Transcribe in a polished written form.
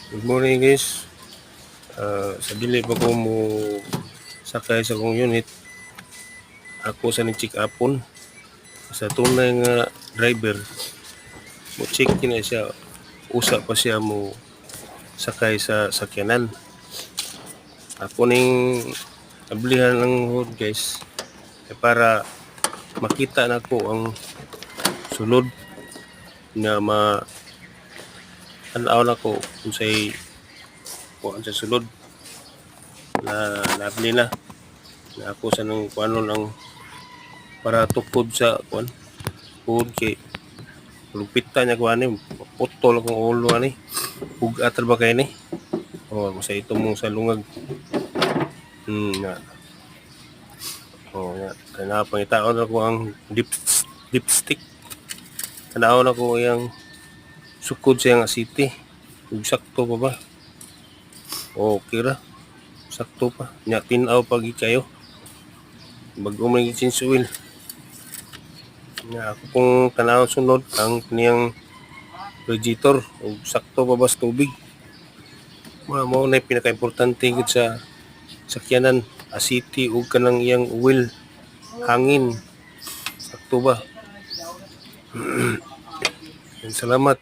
Good morning guys. Sa dili pa ko mo sakay sa kong unit, ako sa ni-check upon sa tunay nga driver mo check kina siya, usa pa siya mo sakay sa sakyanan. Ako ning ablihan ng hood guys para makita na ko ang sulod nga tanaw na ko kung say kuan sa sulod na labli na ako sa nang kuanon ang para tukod sa kuan pud kay lupitan niya kuan ni putol akong ulo ani bugat ra ba kay ni ako sa ito mong sa lungag nga nga kana pangitaon ako ang dipstick tanaw na ko yang sukod sa nga city ug sakto pa ba okay ra sakto pa nya tin-aw pagi kayo bag-o man change oil nga ako kung tanaw sunod ang niyang radiator ug sakto pa bas tubig mao na pinaka-importante gid sa sakyanan asiti ug kanang iyang oil hangin sakto ba. Salamat.